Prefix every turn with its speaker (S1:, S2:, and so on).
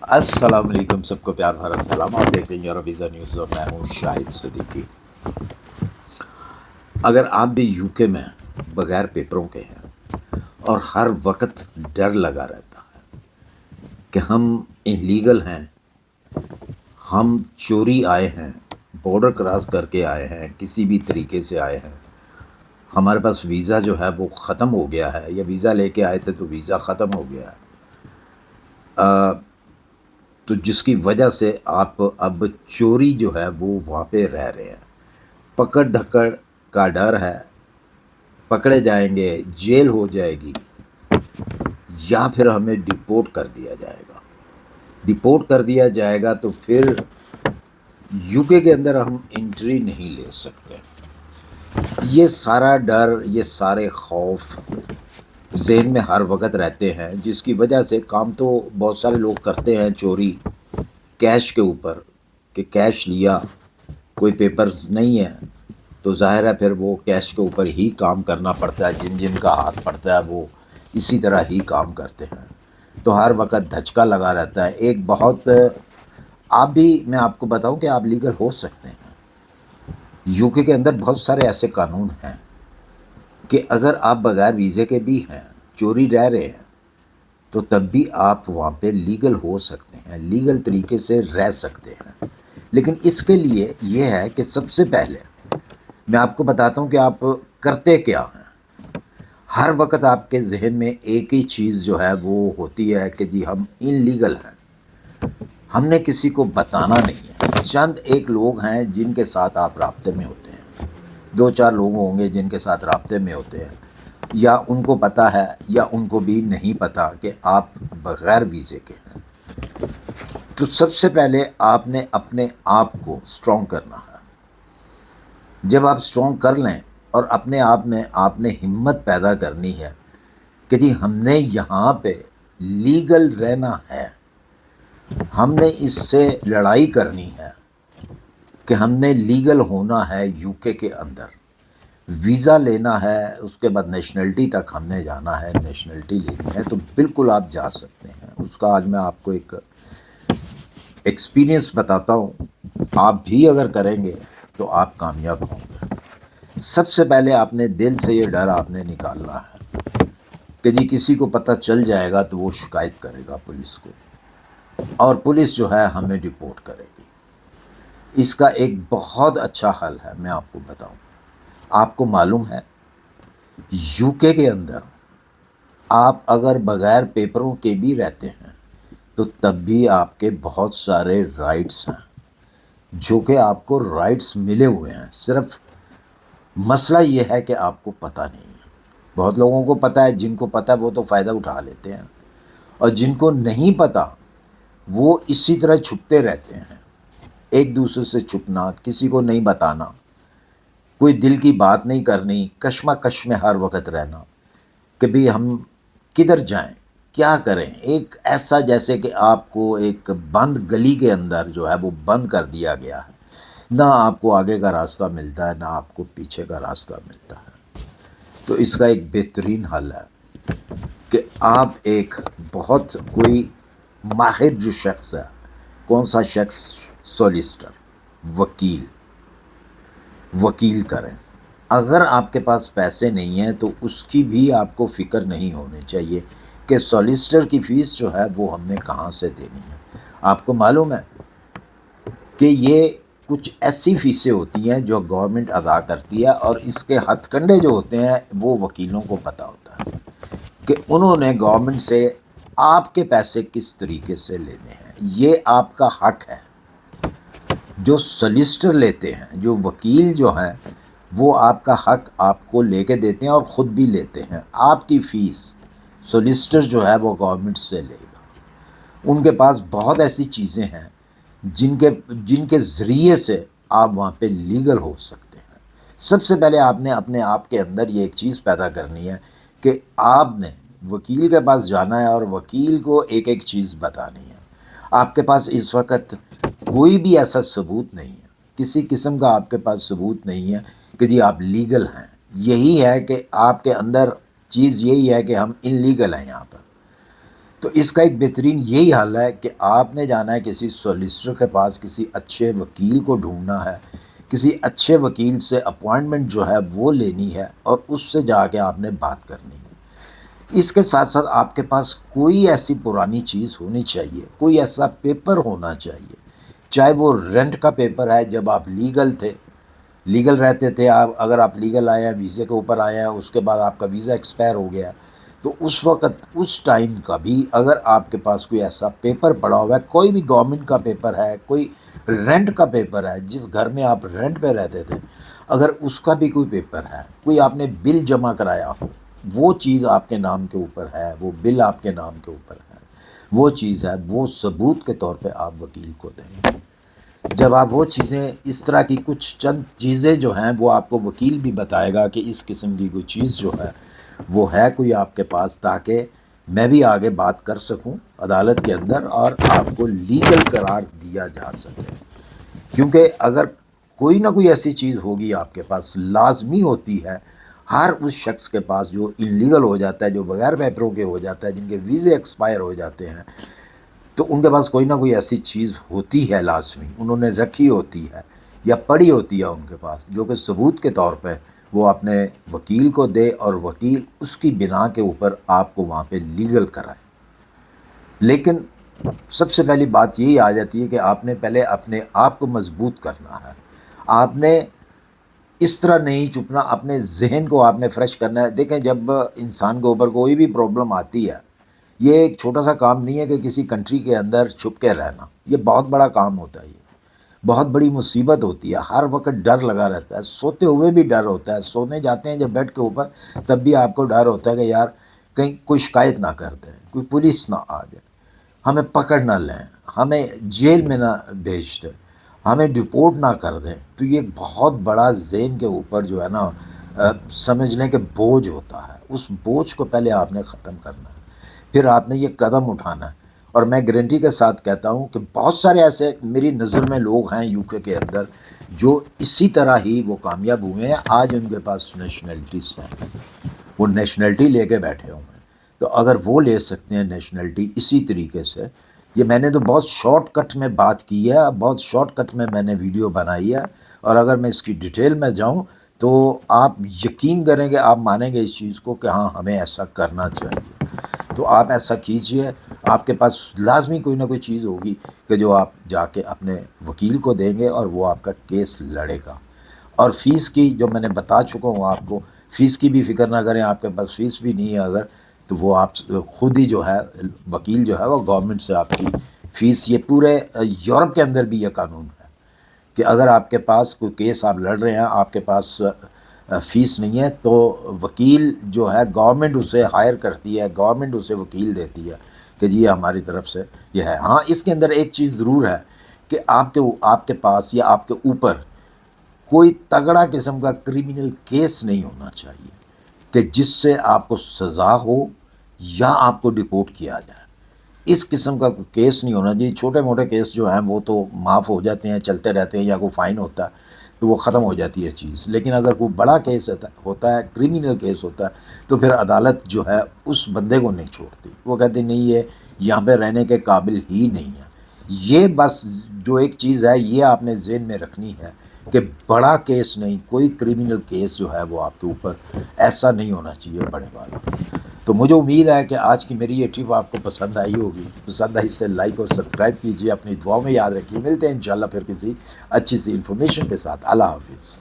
S1: السلام علیکم، سب کو پیار بھرا سلام۔ آپ دیکھ رہے ہیں یورو ویزا نیوز اور میں ہوں شاہد صدیقی۔ اگر آپ بھی یو کے میں بغیر پیپروں کے ہیں اور ہر وقت ڈر لگا رہتا ہے کہ ہم انلیگل ہیں، ہم چوری آئے ہیں، بارڈر کراس کر کے آئے ہیں، کسی بھی طریقے سے آئے ہیں، ہمارے پاس ویزا جو ہے وہ ختم ہو گیا ہے، یا ویزا لے کے آئے تھے تو ویزا ختم ہو گیا ہے، تو جس کی وجہ سے آپ اب چوری جو ہے وہ وہاں پہ رہ رہے ہیں، پکڑ دھکڑ کا ڈر ہے، پکڑے جائیں گے، جیل ہو جائے گی، یا پھر ہمیں ڈپورٹ کر دیا جائے گا۔ ڈپورٹ کر دیا جائے گا تو پھر یو کے اندر ہم انٹری نہیں لے سکتے۔ یہ سارا ڈر، یہ سارے خوف ذہن میں ہر وقت رہتے ہیں، جس کی وجہ سے کام تو بہت سارے لوگ کرتے ہیں چوری کیش کے اوپر، کہ کیش لیا، کوئی پیپرز نہیں ہے تو ظاہر ہے پھر وہ کیش کے اوپر ہی کام کرنا پڑتا ہے، جن جن کا ہاتھ پڑتا ہے وہ اسی طرح ہی کام کرتے ہیں، تو ہر وقت دھچکا لگا رہتا ہے۔ ایک بہت آپ بھی، میں آپ کو بتاؤں کہ آپ لیگل ہو سکتے ہیں۔ یو کے اندر بہت سارے ایسے قانون ہیں کہ اگر آپ بغیر ویزے کے بھی ہیں، چوری رہ رہے ہیں، تو تب بھی آپ وہاں پہ لیگل ہو سکتے ہیں، لیگل طریقے سے رہ سکتے ہیں۔ لیکن اس کے لیے یہ ہے کہ سب سے پہلے میں آپ کو بتاتا ہوں کہ آپ کرتے کیا ہیں۔ ہر وقت آپ کے ذہن میں ایک ہی چیز جو ہے وہ ہوتی ہے کہ جی ہم ان لیگل ہیں، ہم نے کسی کو بتانا نہیں ہے۔ چند ایک لوگ ہیں جن کے ساتھ آپ رابطے میں ہوتے ہیں، دو چار لوگ ہوں گے جن کے ساتھ رابطے میں ہوتے ہیں، یا ان کو پتہ ہے یا ان کو بھی نہیں پتہ کہ آپ بغیر ویزے کے ہیں۔ تو سب سے پہلے آپ نے اپنے آپ کو سٹرونگ کرنا ہے۔ جب آپ سٹرونگ کر لیں اور اپنے آپ میں آپ نے ہمت پیدا کرنی ہے کہ جی ہم نے یہاں پہ لیگل رہنا ہے، ہم نے اس سے لڑائی کرنی ہے کہ ہم نے لیگل ہونا ہے یو کے اندر، ویزا لینا ہے، اس کے بعد نیشنلٹی تک ہم نے جانا ہے، نیشنلٹی لینی ہے، تو بالکل آپ جا سکتے ہیں۔ اس کا آج میں آپ کو ایک ایکسپیرینس بتاتا ہوں، آپ بھی اگر کریں گے تو آپ کامیاب ہوں گے۔ سب سے پہلے آپ نے دل سے یہ ڈر آپ نے نکالنا ہے کہ جی کسی کو پتہ چل جائے گا تو وہ شکایت کرے گا پولیس کو، اور پولیس جو ہے ہمیں ڈپورٹ کرے گی۔ اس کا ایک بہت اچھا حل ہے، میں آپ کو بتاؤں۔ آپ کو معلوم ہے یو کے اندر آپ اگر بغیر پیپروں کے بھی رہتے ہیں تو تب بھی آپ کے بہت سارے رائٹس ہیں، جو کہ آپ کو رائٹس ملے ہوئے ہیں، صرف مسئلہ یہ ہے کہ آپ کو پتہ نہیں ہے۔ بہت لوگوں کو پتہ ہے، جن کو پتہ ہے وہ تو فائدہ اٹھا لیتے ہیں، اور جن کو نہیں پتہ وہ اسی طرح چھپتے رہتے ہیں، ایک دوسرے سے چھپنا، کسی کو نہیں بتانا، کوئی دل کی بات نہیں کرنی، کشمکش میں ہر وقت رہنا کہ بھی ہم کدھر جائیں، کیا کریں۔ ایک ایسا جیسے کہ آپ کو ایک بند گلی کے اندر جو ہے وہ بند کر دیا گیا ہے، نہ آپ کو آگے کا راستہ ملتا ہے، نہ آپ کو پیچھے کا راستہ ملتا ہے۔ تو اس کا ایک بہترین حل ہے کہ آپ ایک بہت کوئی ماہر جو شخص ہے، کون سا شخص؟ سولیسٹر، وکیل کریں۔ اگر آپ کے پاس پیسے نہیں ہیں تو اس کی بھی آپ کو فکر نہیں ہونی چاہیے کہ سولیسٹر کی فیس جو ہے وہ ہم نے کہاں سے دینی ہے۔ آپ کو معلوم ہے کہ یہ کچھ ایسی فیسیں ہوتی ہیں جو گورنمنٹ ادا کرتی ہے، اور اس کے ہتھ کنڈے جو ہوتے ہیں وہ وکیلوں کو پتہ ہوتا ہے کہ انہوں نے گورنمنٹ سے آپ کے پیسے کس طریقے سے لینے ہیں۔ یہ آپ کا حق ہے۔ جو سولیسٹر لیتے ہیں، جو وکیل جو ہیں، وہ آپ کا حق آپ کو لے کے دیتے ہیں اور خود بھی لیتے ہیں۔ آپ کی فیس سولیسٹر جو ہے وہ گورنمنٹ سے لے گا۔ ان کے پاس بہت ایسی چیزیں ہیں جن کے ذریعے سے آپ وہاں پہ لیگل ہو سکتے ہیں۔ سب سے پہلے آپ نے اپنے آپ کے اندر یہ ایک چیز پیدا کرنی ہے کہ آپ نے وکیل کے پاس جانا ہے اور وکیل کو ایک ایک چیز بتانی ہے۔ آپ کے پاس اس وقت کوئی بھی ایسا ثبوت نہیں ہے، کسی قسم کا آپ کے پاس ثبوت نہیں ہے کہ جی آپ لیگل ہیں۔ یہی ہے کہ آپ کے اندر چیز یہی ہے کہ ہم ان لیگل ہیں یہاں پر۔ تو اس کا ایک بہترین یہی حل ہے کہ آپ نے جانا ہے کسی سولیسٹر کے پاس، کسی اچھے وکیل کو ڈھونڈنا ہے، کسی اچھے وکیل سے اپوائنٹمنٹ جو ہے وہ لینی ہے، اور اس سے جا کے آپ نے بات کرنی ہے۔ اس کے ساتھ ساتھ آپ کے پاس کوئی ایسی پرانی چیز ہونی چاہیے، کوئی ایسا پیپر ہونا چاہیے، چاہے وہ رینٹ کا پیپر ہے جب آپ لیگل تھے، لیگل رہتے تھے آپ، اگر آپ لیگل آئے ہیں، ویزے کے اوپر آئے ہیں، اس کے بعد آپ کا ویزا ایکسپائر ہو گیا، تو اس وقت اس ٹائم کا بھی اگر آپ کے پاس کوئی ایسا پیپر پڑا ہوا ہے، کوئی بھی گورنمنٹ کا پیپر ہے، کوئی رینٹ کا پیپر ہے، جس گھر میں آپ رینٹ پہ رہتے تھے، اگر اس کا بھی کوئی پیپر ہے، کوئی آپ نے بل جمع کرایا ہو، وہ چیز آپ کے نام کے اوپر ہے، وہ بل آپ کے نام کے اوپر ہے، وہ چیز ہے، وہ ثبوت کے طور پہ آپ وکیل کو دیں گے۔ جب آپ وہ چیزیں، اس طرح کی کچھ چند چیزیں جو ہیں وہ آپ کو وکیل بھی بتائے گا کہ اس قسم کی کوئی چیز جو ہے وہ ہے کوئی آپ کے پاس، تاکہ میں بھی آگے بات کر سکوں عدالت کے اندر اور آپ کو لیگل قرار دیا جا سکے۔ کیونکہ اگر کوئی نہ کوئی ایسی چیز ہوگی آپ کے پاس، لازمی ہوتی ہے ہر اس شخص کے پاس جو انلیگل ہو جاتا ہے، جو بغیر پیپروں کے ہو جاتا ہے، جن کے ویزے ایکسپائر ہو جاتے ہیں، تو ان کے پاس کوئی نہ کوئی ایسی چیز ہوتی ہے، لازمی انہوں نے رکھی ہوتی ہے یا پڑی ہوتی ہے ان کے پاس، جو کہ ثبوت کے طور پہ وہ اپنے وکیل کو دے، اور وکیل اس کی بنا کے اوپر آپ کو وہاں پہ لیگل کرائے۔ لیکن سب سے پہلی بات یہی آ جاتی ہے کہ آپ نے پہلے اپنے آپ کو مضبوط کرنا ہے، آپ نے اس طرح نہیں چھپنا، اپنے ذہن کو آپ نے فریش کرنا ہے۔ دیکھیں، جب انسان کے اوپر کوئی بھی پرابلم آتی ہے، یہ ایک چھوٹا سا کام نہیں ہے کہ کسی کنٹری کے اندر چھپ کے رہنا، یہ بہت بڑا کام ہوتا ہے، یہ بہت بڑی مصیبت ہوتی ہے، ہر وقت ڈر لگا رہتا ہے، سوتے ہوئے بھی ڈر ہوتا ہے، سونے جاتے ہیں جب بیڈ کے اوپر تب بھی آپ کو ڈر ہوتا ہے کہ یار کہیں کوئی شکایت نہ کر دیں، کوئی پولیس نہ آ جائے، ہمیں پکڑ نہ لیں، ہمیں جیل میں نہ بھیج دیں، ہمیں ڈپورٹ نہ کر دیں۔ تو یہ بہت بڑا ذہن کے اوپر جو ہے نا سمجھ لیں کہ بوجھ ہوتا ہے، اس بوجھ کو پہلے آپ نے ختم کرنا ہے، پھر آپ نے یہ قدم اٹھانا ہے۔ اور میں گارنٹی کے ساتھ کہتا ہوں کہ بہت سارے ایسے میری نظر میں لوگ ہیں یو کے اندر جو اسی طرح ہی وہ کامیاب ہوئے ہیں، آج ان کے پاس نیشنلٹیز ہیں، وہ نیشنلٹی لے کے بیٹھے ہوئے ہیں۔ تو اگر وہ لے سکتے ہیں نیشنلٹی اسی طریقے سے، یہ میں نے تو بہت شارٹ کٹ میں بات کی ہے، بہت شارٹ کٹ میں نے ویڈیو بنائی ہے، اور اگر میں اس کی ڈیٹیل میں جاؤں تو آپ یقین کریں گے، آپ مانیں گے اس چیز کو کہ ہاں ہمیں ایسا کرنا چاہیے۔ تو آپ ایسا کیجئے، آپ کے پاس لازمی کوئی نہ کوئی چیز ہوگی کہ جو آپ جا کے اپنے وکیل کو دیں گے اور وہ آپ کا کیس لڑے گا۔ اور فیس کی جو میں نے بتا چکا ہوں آپ کو، فیس کی بھی فکر نہ کریں، آپ کے پاس فیس بھی نہیں ہے اگر، تو وہ آپ خود ہی جو ہے وکیل جو ہے وہ گورنمنٹ سے آپ کی فیس، یہ پورے یورپ کے اندر بھی یہ قانون ہے کہ اگر آپ کے پاس کوئی کیس آپ لڑ رہے ہیں، آپ کے پاس فیس نہیں ہے، تو وکیل جو ہے گورنمنٹ اسے ہائر کرتی ہے، گورنمنٹ اسے وکیل دیتی ہے کہ جی یہ ہماری طرف سے یہ ہے۔ ہاں، اس کے اندر ایک چیز ضرور ہے کہ آپ کے پاس یا آپ کے اوپر کوئی تگڑا قسم کا کریمنل کیس نہیں ہونا چاہیے کہ جس سے آپ کو سزا ہو یا آپ کو ڈپورٹ کیا جائے۔ اس قسم کا کوئی کیس نہیں ہونا چاہیے۔ چھوٹے موٹے کیس جو ہیں وہ تو معاف ہو جاتے ہیں، چلتے رہتے ہیں، یا کوئی فائن ہوتا ہے تو وہ ختم ہو جاتی ہے چیز۔ لیکن اگر کوئی بڑا کیس ہوتا ہے، کریمنل کیس ہوتا ہے، تو پھر عدالت جو ہے اس بندے کو نہیں چھوڑتی، وہ کہتے نہیں یہ یہاں پہ رہنے کے قابل ہی نہیں ہے۔ یہ بس جو ایک چیز ہے یہ آپ نے ذہن میں رکھنی ہے کہ بڑا کیس نہیں، کوئی کریمنل کیس جو ہے وہ آپ کے اوپر ایسا نہیں ہونا چاہیے بڑے والا۔ تو مجھے امید ہے کہ آج کی میری یہ ٹرپ آپ کو پسند آئی ہوگی، پسند آئی سے لائک اور سبسکرائب کیجیے، اپنی دعاؤں میں یاد رکھیے۔ ملتے ہیں انشاءاللہ پھر کسی اچھی سی انفارمیشن کے ساتھ۔ اللہ حافظ۔